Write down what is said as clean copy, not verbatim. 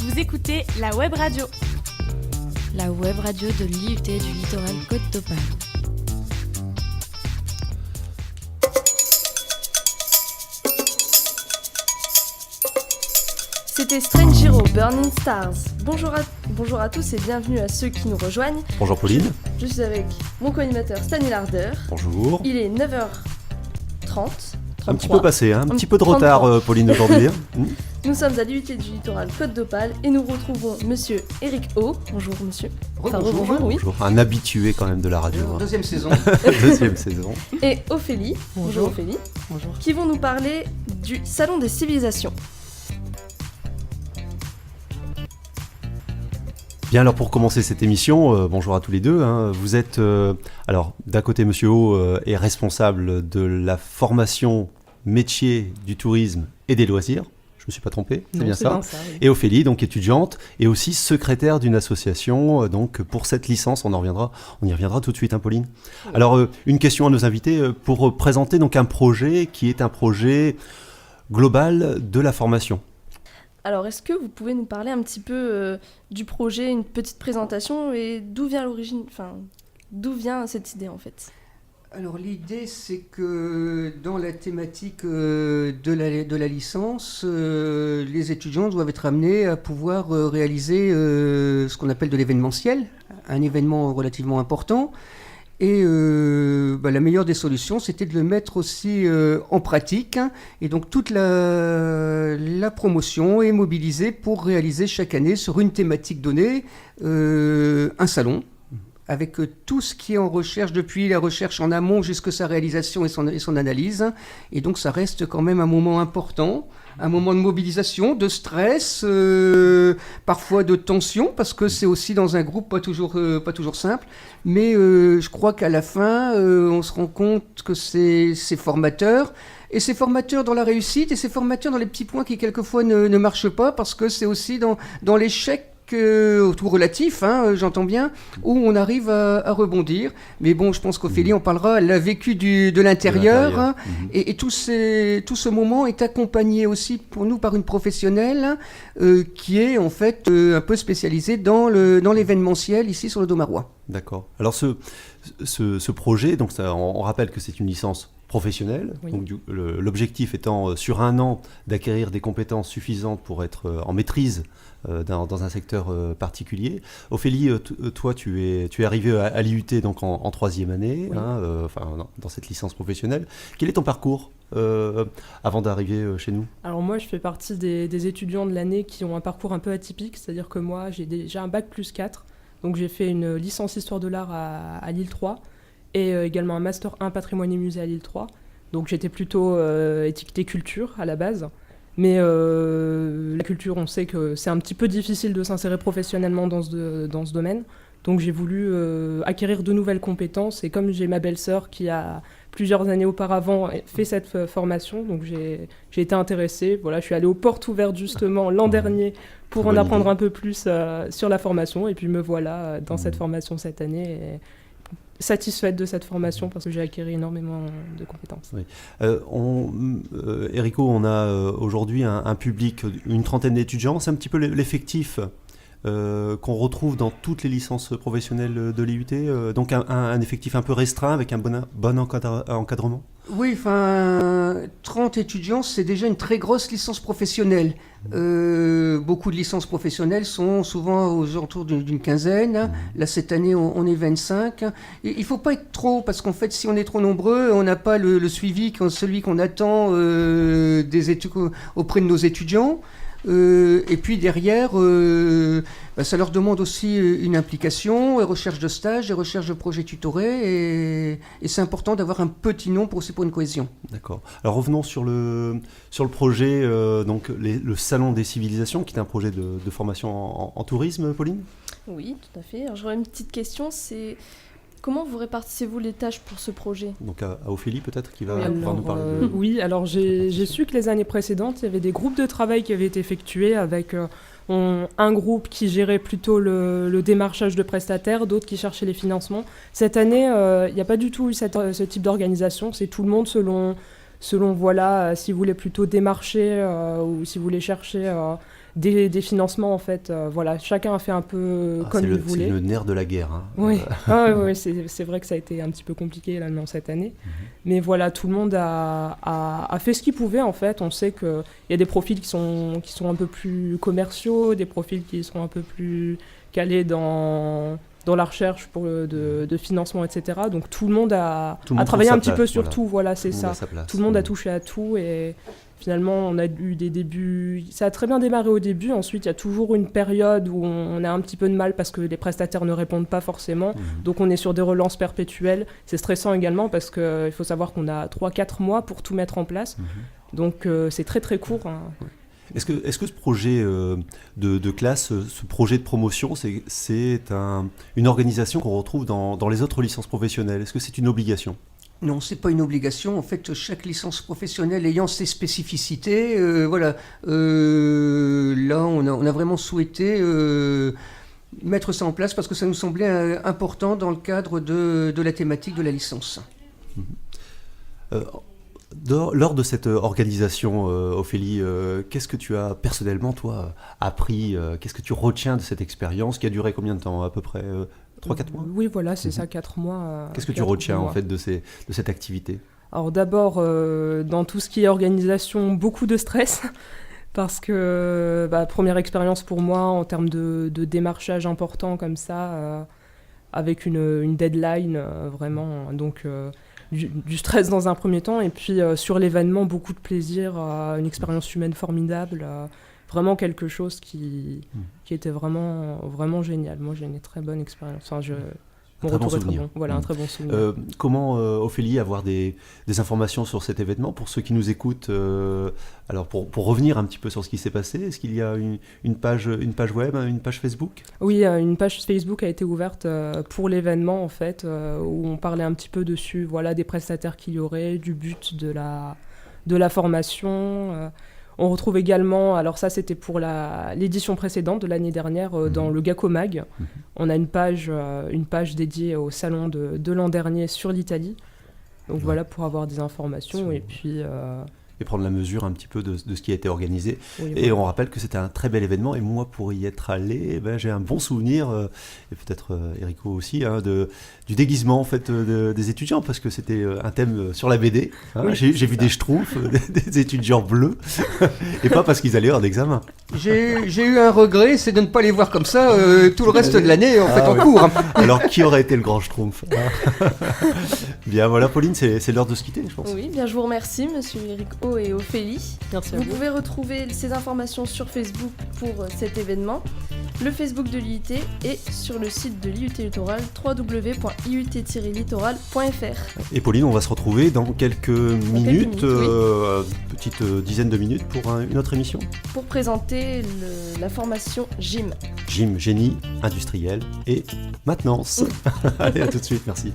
Vous écoutez la web radio. La web radio de l'IUT du littoral Côte d'Opale. C'était Strange Hero, Burning Stars. Bonjour à tous et bienvenue à ceux qui nous rejoignent. Bonjour Pauline. Je suis avec mon co-animateur Stanley Larder. Bonjour. Il est 9h30. Un petit peu passé, un petit peu de retard Pauline aujourd'hui. Nous sommes à l'IUT du littoral Côte d'Opale et nous retrouvons monsieur Eric O. Bonjour monsieur. Bonjour. Oui. Bonjour. Un habitué quand même de la radio. Deuxième saison. Deuxième saison. Et Ophélie. Bonjour Ophélie. Bonjour. Qui vont nous parler du Salon des civilisations. Bien, alors pour commencer cette émission, bonjour à tous les deux. Vous êtes, alors d'un côté, Monsieur O est responsable de la formation métier du tourisme et des loisirs. Je ne me suis pas trompé, c'est bien ça. Oui. Et Ophélie, donc étudiante et aussi secrétaire d'une association. Donc pour cette licence, on y reviendra tout de suite, Pauline. Oui. Alors une question à nos invités pour présenter donc un projet qui est un projet global de la formation. Alors, est-ce que vous pouvez nous parler un petit peu du projet, une petite présentation et d'où vient cette idée en fait ? Alors l'idée c'est que dans la thématique de la licence, les étudiants doivent être amenés à pouvoir réaliser ce qu'on appelle de l'événementiel, un événement relativement important. Et la meilleure des solutions, c'était de le mettre aussi en pratique. Et donc toute la promotion est mobilisée pour réaliser chaque année sur une thématique donnée un salon, avec tout ce qui est en recherche, depuis la recherche en amont jusqu'à sa réalisation et son analyse. Et donc ça reste quand même un moment important, un moment de mobilisation, de stress, parfois de tension, parce que c'est aussi dans un groupe pas toujours simple. Mais je crois qu'à la fin, on se rend compte que c'est formateur. Et c'est formateur dans la réussite, et c'est formateur dans les petits points qui quelquefois ne marchent pas, parce que c'est aussi dans l'échec, tout relatif, j'entends bien, où on arrive à rebondir. Mais bon, je pense qu'Ophélie en parlera, elle l'a vécu de l'intérieur. Et tout ce moment est accompagné aussi pour nous par une professionnelle qui est en fait un peu spécialisée dans l'événementiel ici sur le Domarois. D'accord. Alors ce projet, donc on rappelle que c'est une licence professionnelle, oui. Donc l'objectif étant sur un an d'acquérir des compétences suffisantes pour être en maîtrise dans un secteur particulier. Ophélie, toi tu es arrivée à l'IUT donc en troisième année, oui. Dans cette licence professionnelle. Quel est ton parcours avant d'arriver chez nous ? Alors moi je fais partie des étudiants de l'année qui ont un parcours un peu atypique, c'est-à-dire que moi j'ai déjà un bac plus 4, donc j'ai fait une licence histoire de l'art à Lille 3, et également un Master 1 Patrimoine et Musée à Lille 3. Donc j'étais plutôt étiquetée culture à la base. Mais la culture, on sait que c'est un petit peu difficile de s'insérer professionnellement dans ce domaine. Donc j'ai voulu acquérir de nouvelles compétences. Et comme j'ai ma belle-sœur qui a plusieurs années auparavant fait cette formation, donc j'ai été intéressée. Voilà, je suis allée aux portes ouvertes justement l'an dernier pour en apprendre un peu plus sur la formation. Et puis me voilà dans cette formation cette année. Et satisfaite de cette formation parce que j'ai acquis énormément de compétences. Oui. Erico, on a aujourd'hui un public, une trentaine d'étudiants. C'est un petit peu l'effectif qu'on retrouve dans toutes les licences professionnelles de l'IUT, donc un effectif un peu restreint avec un bon encadrement. Oui, 30 étudiants, c'est déjà une très grosse licence professionnelle. Beaucoup de licences professionnelles sont souvent aux alentours d'une quinzaine. Là, cette année, on est 25. Il ne faut pas être trop, parce qu'en fait, si on est trop nombreux, on n'a pas le suivi, celui qu'on attend auprès de nos étudiants. Et puis derrière, ça leur demande aussi une implication, recherche de stage, recherche de projets tutorés, et c'est important d'avoir un petit nombre aussi pour une cohésion. D'accord. Alors revenons sur le projet, donc le Salon des civilisations, qui est un projet de formation en tourisme, Pauline ? Oui, tout à fait. Alors j'aurais une petite question, c'est... Comment vous répartissez-vous les tâches pour ce projet ? Donc à Ophélie peut-être qui va pouvoir nous parler de... Oui, alors j'ai su que les années précédentes, il y avait des groupes de travail qui avaient été effectués avec un groupe qui gérait plutôt le démarchage de prestataires, d'autres qui cherchaient les financements. Cette année, il n'y a pas du tout eu ce type d'organisation, c'est tout le monde selon selon voilà, si vous voulez plutôt démarcher ou si vous voulez chercher des financements en fait. Voilà, chacun a fait un peu comme il voulait. C'est le nerf de la guerre. Hein. Oui, oui, c'est vrai que ça a été un petit peu compliqué là, dans cette année. Mais voilà, tout le monde a fait ce qu'il pouvait en fait. On sait qu'il y a des profils qui sont un peu plus commerciaux, des profils qui sont un peu plus calés dans la recherche de financement, etc. Donc tout le monde a travaillé un petit peu sur tout, voilà, c'est ça. Tout le monde a touché à tout et finalement on a eu des débuts, ça a très bien démarré au début, ensuite il y a toujours une période où on a un petit peu de mal parce que les prestataires ne répondent pas forcément, donc on est sur des relances perpétuelles, c'est stressant également parce qu'il faut savoir qu'on a 3-4 mois pour tout mettre en place, donc c'est très très court. Hein. Est-ce que ce projet de classe, ce projet de promotion, c'est une organisation qu'on retrouve dans les autres licences professionnelles? Est-ce que c'est une obligation? Non, c'est pas une obligation. En fait, chaque licence professionnelle ayant ses spécificités, voilà. Là, on a vraiment souhaité mettre ça en place parce que ça nous semblait important dans le cadre de la thématique de la licence. Lors de cette organisation, Ophélie, qu'est-ce que tu as personnellement, toi, appris? Qu'est-ce que tu retiens de cette expérience qui a duré combien de temps, à peu près 3-4 mois? Oui, voilà, c'est ça, 4 mois. Qu'est-ce que tu retiens, en fait, de cette activité? Alors d'abord, dans tout ce qui est organisation, beaucoup de stress. Parce que, première expérience pour moi en termes de démarchage important comme ça, avec une deadline, vraiment. Donc... Du stress dans un premier temps, et puis sur l'événement, beaucoup de plaisir, une expérience humaine formidable, vraiment quelque chose qui était vraiment, vraiment génial. Moi, j'ai une très bonne expérience. Enfin, mon retour est très bon. Voilà, un très bon souvenir. Comment, Ophélie, avoir des informations sur cet événement pour ceux qui nous écoutent? Alors, pour revenir un petit peu sur ce qui s'est passé, est-ce qu'il y a une page web, une page Facebook? Oui, une page Facebook a été ouverte pour l'événement, en fait, où on parlait un petit peu dessus, voilà, des prestataires qu'il y aurait, du but de la formation. On retrouve également, alors ça c'était pour l'édition précédente de l'année dernière, dans le Gacomag. On a une page dédiée au salon de l'an dernier sur l'Italie. Donc voilà, pour avoir des informations et puis... Et prendre la mesure un petit peu de ce qui a été organisé. Oui, et on rappelle que c'était un très bel événement, et moi pour y être allé, j'ai un bon souvenir, et peut-être Erico aussi, hein, du déguisement en fait, des étudiants, parce que c'était un thème sur la BD. Hein. Oui, j'ai vu des schtroumpfs, des étudiants bleus, et pas parce qu'ils allaient en examen. J'ai eu un regret, c'est de ne pas les voir comme ça tout le reste de l'année en cours. Alors qui aurait été le grand schtroumpf? Bien voilà, Pauline, c'est l'heure de se quitter, je pense. Oui, bien je vous remercie, monsieur Erico et Ophélie. Merci à vous. Vous pouvez retrouver ces informations sur Facebook pour cet événement, le Facebook de l'IUT et sur le site de l'IUT Littoral, www.iut-littoral.fr. Et Pauline, on va se retrouver dans quelques minutes, petite dizaine de minutes pour une autre émission. Pour présenter la formation GIM. GIM, génie industriel et maintenance. Allez, à tout de suite, merci.